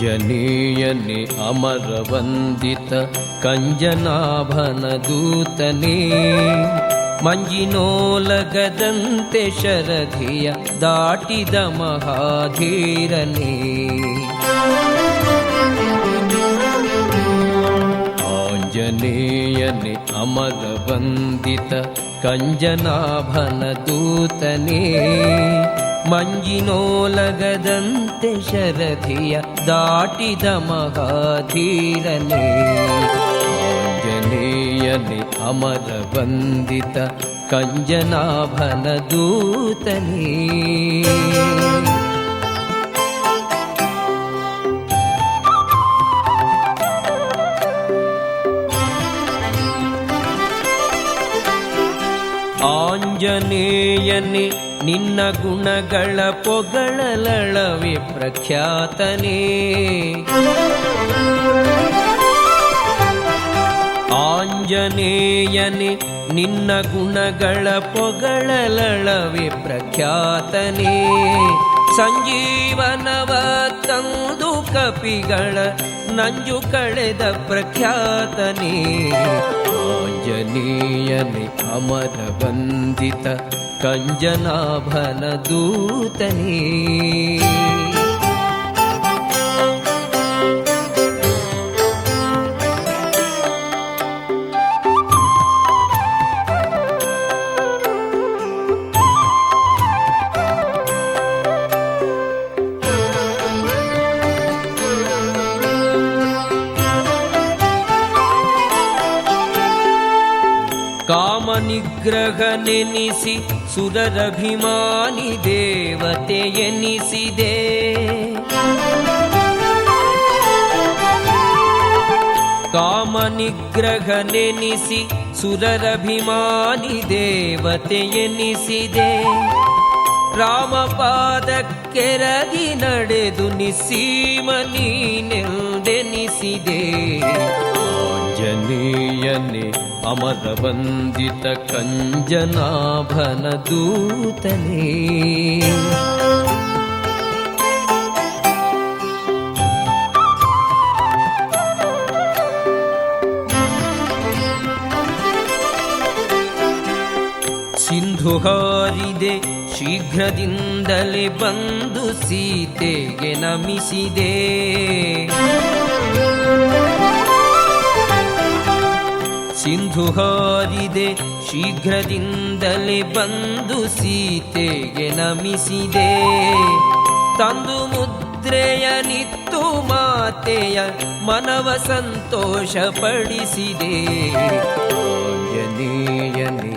ಆಂಜನೇಯನೇ ಅಮರವಂದಿತ ಕಂಜನಾಭನ ದೂತನೇ, ಮಂಜಿನೋಲಗದಂತೆ ಶರಧಿಯ ದಾಟಿದ ಮಹಾಧೀರನೇ. ಆಂಜನೇಯನೇ ಅಮರವಂದಿತ ಕಂಜನಾಭನ ದೂತನೇ, ಮಂಜಿನೋಲಗದಂತೆ ಶರಧಿಯ ದಾಟಿದ ಮಹಾಧೀರನೇ. ಆಂಜನೇಯನೇ ಅಮರವಂದಿತ ಕಂಜನಾಭನ ದೂತನೇ. ಆಂಜನೇಯನೇ ನಿನ್ನ ಗುಣಗಳ ಪೊಗಳಲಳವೆ ಪ್ರಖ್ಯಾತನೇ. ಆಂಜನೇಯನೇ ನಿನ್ನ ಗುಣಗಳ ಪೊಗಳಲಳವೆ ಪ್ರಖ್ಯಾತನೇ, ಸಂಜೀವನವ ತಂದು ಕಪಿಗಳ ನಂಜು ಕಳೆದ ಪ್ರಖ್ಯಾತನೇ. ಆಂಜನೇಯನೇ ಅಮರವಂದಿತ ಕಂಜನಾಭನ ದೂತನೇ. ಕಾಮನಿಗ್ರಹ ನೆನಿಸಿ ಸುರರಭಿಮಾನಿ ದೇವತೆ ಎನಿಸಿದೆ. ಕಾಮನಿಗ್ರಹ ನೆನಿಸಿ ಸುರರಭಿಮಾನಿ ದೇವತೆ ಎನಿಸಿದೆ. ರಾಮಪಾದಕ್ಕೆರಗಿ ನಡೆದು ನಿಸ್ಸೀಮ ನೀನೆಂದೆನಿಸಿದೆ. ಆಂಜನೇಯನೇ ಅಮರವಂದಿತ ಕಂಜನಾಭನ ದೂತನೇ. ಸಿಂಧು ಹಾರಿದೆ ಶೀಘ್ರದಿಂದಲೇ ಬಂದು ಸೀತೆಗೆ ನಮಿಸಿದೆ. ಸಿಂಧು ಹಾರಿದೆ ಶೀಘ್ರದಿಂದಲೇ ಬಂದು ಸೀತೆಗೆ ನಮಿಸಿದೆ. ತಂದು ಮುದ್ರೆಯ ನಿತ್ತು ಮಾತೆಯ ಮನವ ಸಂತೋಷ ಪಡಿಸಿದೆ. ಆಂಜನೇಯನೇ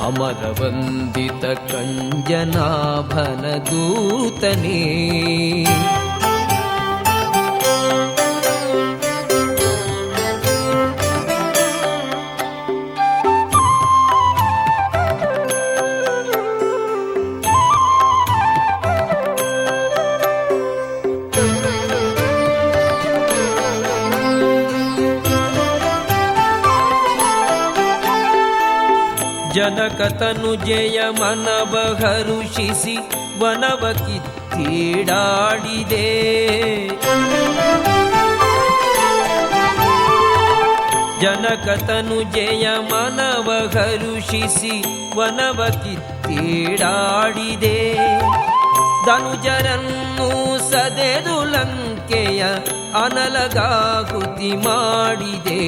ಅಮರವಂದಿತ ಕಂಜನಾಭನ ದೂತನೇ. ಜನಕತನುಜೆಯ ಮನವ ಹರುಷಿಸಿ ವನವ ಕಿತ್ತೀಡಾಡಿದೆ. ಜನಕತನುಜೆಯ ಮನವ ಹರುಷಿಸಿ ವನವ ಕಿತ್ತೀಡಾಡಿದೆ. ಧನುಜರನ್ನು ಸದೆದು ಲಂಕೆಯ ಅನಲಗಾಹುತಿ ಮಾಡಿದೆ.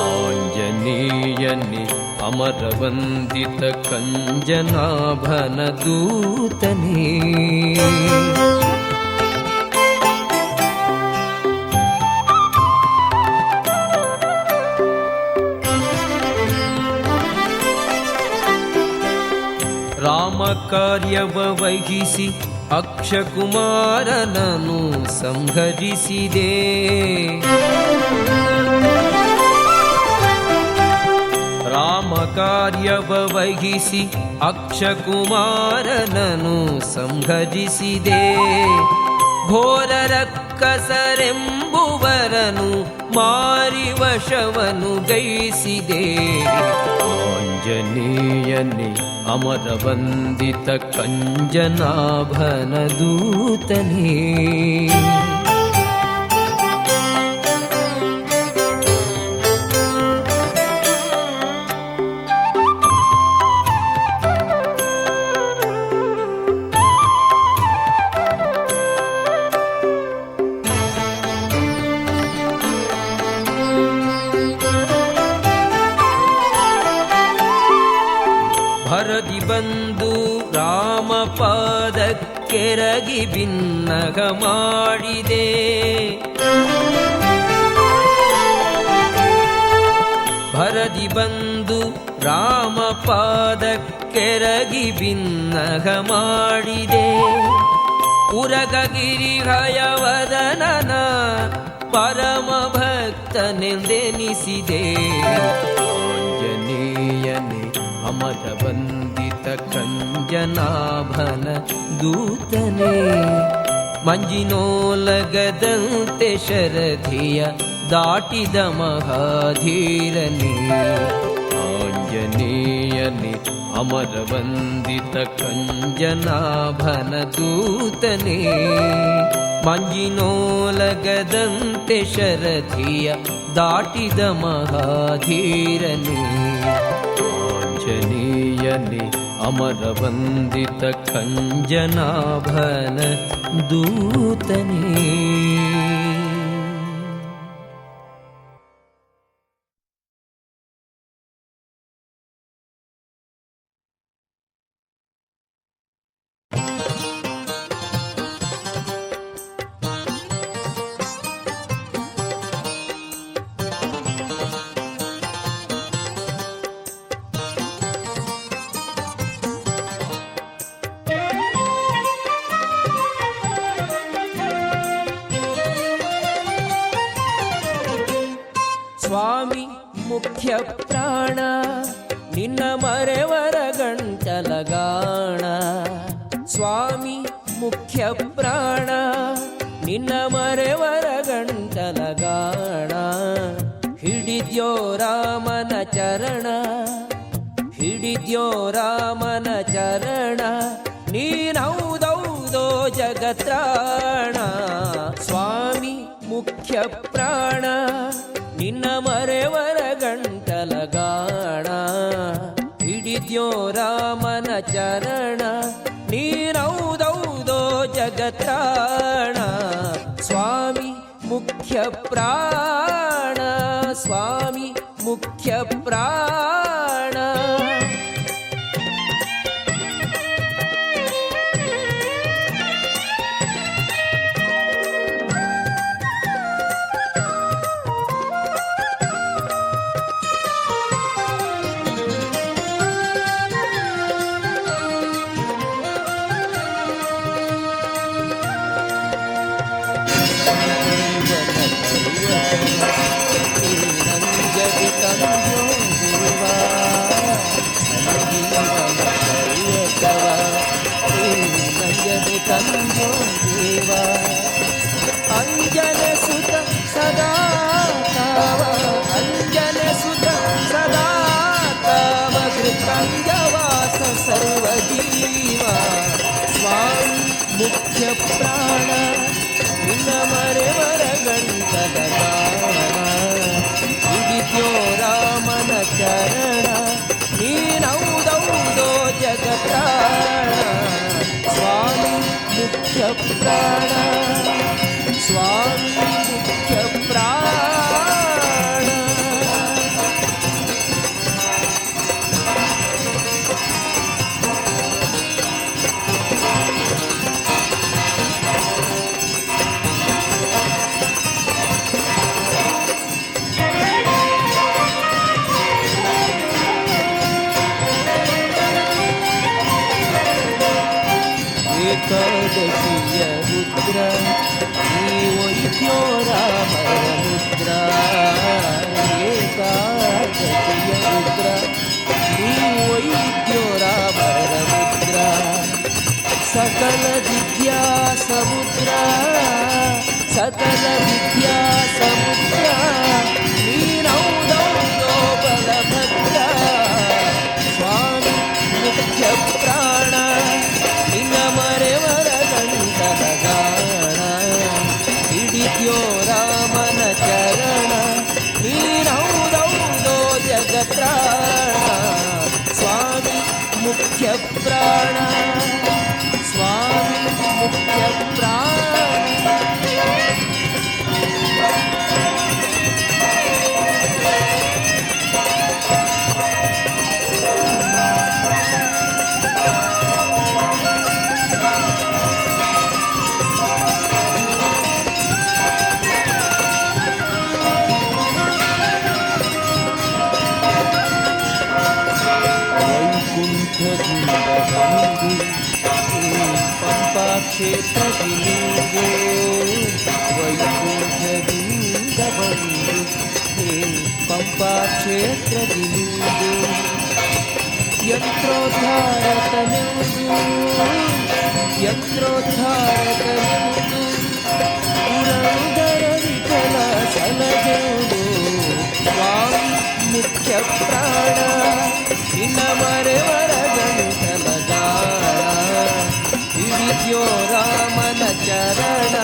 ಆಂಜನೇಯನೇ ಅಮರವಂದಿತ ಕಂಜನಾಭನ ದೂತನೇ. ರಾಮ ಕಾರ್ಯವ ವಹಿಸಿ ಅಕ್ಷಕುಮಾರನನ್ನು ಸಂಹರಿಸಿದೆ. ರಾಮ ಕಾರ್ಯವ ವಹಿಸಿ ಅಕ್ಷಕುಮಾರನನು ಸಂಹರಿಸಿದೆ. ಘೋರ ರಕ್ಕಸರೆಂಬುವರನು ಮಾರಿ ವಶವನು ಗೈಸಿದೆ. ಆಂಜನೇಯನೇ ಅಮರವಂದಿತ ಕಂಜನಾಭನ ದೂತನೇ. ಕೆರಗಿ ಬಿನ್ನಗ ಮಾಡಿದೆ. ಭರದಿ ಬಂದು ರಾಮಪಾದ ಕೆರಗಿ ಬಿನ್ನಗ ಮಾಡಿದೆ. ಉರಗಗಿರಿ ಹಯವದನನ ಪರಮ ಭಕ್ತನೆಂದೆನಿಸಿದೆ. ಆಂಜನೇಯನೇ ಅಮರ ವಂದಿತ ಕಂಜನಾಭನ ದೂತನೇ, ಮಂಜಿನೋಲಗದಂತೆ ಶರಧಿಯ ದಾಟಿದ ಮಹಾಧೀರನೇ. ಆಂಜನೇಯನೇ ಅಮರ ವಂದಿತ ಕಂಜನಾಭನ ದೂತನೇ, ಮಂಜಿನೋಲಗದಂತೆ ಶರಧಿಯ ದಾಟಿದ ಮಹಾಧೀರನೇ. ಆಂಜನೇಯನೇ ಅಮರ ವಂದಿತ ಕಂಜನಾಭನ ದೂತನೇ. ಸ್ವಾಮಿ ಮುಖ್ಯ ಪ್ರಾಣ ನಿನ್ನ ಮರೆವರ ಗಂಟಲಗಾಣ. ಸ್ವಾಮಿ ಮುಖ್ಯ ಪ್ರಾಣ ನಿನ್ನ ಮರೆವರ ಗಂಟಲಗಾಣ. ಹಿಡಿದ್ಯೋ ರಾಮನ ಚರಣ, ಹಿಡಿದ್ಯೋ ರಾಮನ ಚರಣ, ನೀನೌದೌದೋ ಜಗತ್ರಾಣ. ಸ್ವಾಮಿ ಮುಖ್ಯ ಪ್ರಾಣ ನಿನ್ನ ಮರೆವರ ಗಂಟಲಗಾಣ. ಹಿಡಿದ್ಯೋ ರಾಮನ ಚರಣ, ನೀನೌದೌದೋ ಜಗತ್ರಾಣ. ಸ್ವಾಮಿ ಮುಖ್ಯ ಪ್ರಾಣ, ಸ್ವಾಮಿ ಮುಖ್ಯ ಪ್ರಾಣ. ಅಂಜನ ಸುತ ಸದಾ ತಾವ, ಅಂಜನ ಸುತ ಸದಾ ತಾವ, ಕೃತಂಗವಾಸ ಸರ್ವಜೀವ. ಸ್ವಾಮಿ ಮುಖ್ಯ ಪ್ರಾಣ ನಿನ್ನ ಮರೆವರ ಗಂಟಲಗಾಣ. ಹಿಡಿದ್ಯೋ ರಾಮನ ಚರಣ, ನೀನೌದೌದೋ ಜಗತ್ರಾಣ. ಸ್ವಾಮಿ ಮುಖ್ಯ ಪ್ರಾಣ, ಸ್ವಾಮಿ ಮುಖ್ಯ ಪ್ರಾಣ. ಏಕಾದಶಿಯ ರುದ್ರ ನೀವೊಯ್ದ್ಯೋ ರಾಮರ ಮುದ್ರ. ಏಕಾದಶಿಯ ರುದ್ರ ನೀವೊಯ್ದ್ಯೋ ರಾಮರ ಮುದ್ರ. ಸಕಲ ವಿದ್ಯಾ ಸಮುದ್ರ, ಸಕಲ ವಿದ್ಯಾ ಸಮುದ್ರ, ನೀನೌದೌದೋ ಬಲಭದ್ರ. ಸ್ವಾಮಿ ಮುಖ್ಯ ಪ್ರಾಣ ನಿನ್ನ ಮರೆವರ ಗಂಟಲಗಾಣ. ಹಿಡಿದ್ಯೋ ರಾಮನ ಚರಣ, ನೀನೌದೌದೋ ಜಗತ್ರಾಣ. ಸ್ವಾಮಿ ಮುಖ್ಯ ಪ್ರಾಣ, ಸ್ವಾಮಿ ಮುಖ್ಯ ಪ್ರಾಣ. ಕ್ಷೇತ್ರದಿಲಿಂಗೋ ವೈಕುಂಠದಿಂದ ಬಂದು ಹೇ ಪಂಪಾ ಕ್ಷೇತ್ರದಿಲಿಂಗೋ ಯಂತ್ರೋದ್ಧಾರಕನೆಂದು ಯಂತ್ರೋದ್ಧಾರಕನೆಂದು ಪುರಂದರ ವಿಠಲ ಸಲಹೆಂದು ಸ್ವಾಮಿ ಮುಖ್ಯ ಪ್ರಾಣ ನಿನ್ನ ಮರೆವರ ಗಂಟಲ ಗಾಣ ಹಿಡಿದ್ಯೋ ರಾಮನ ಚರಣ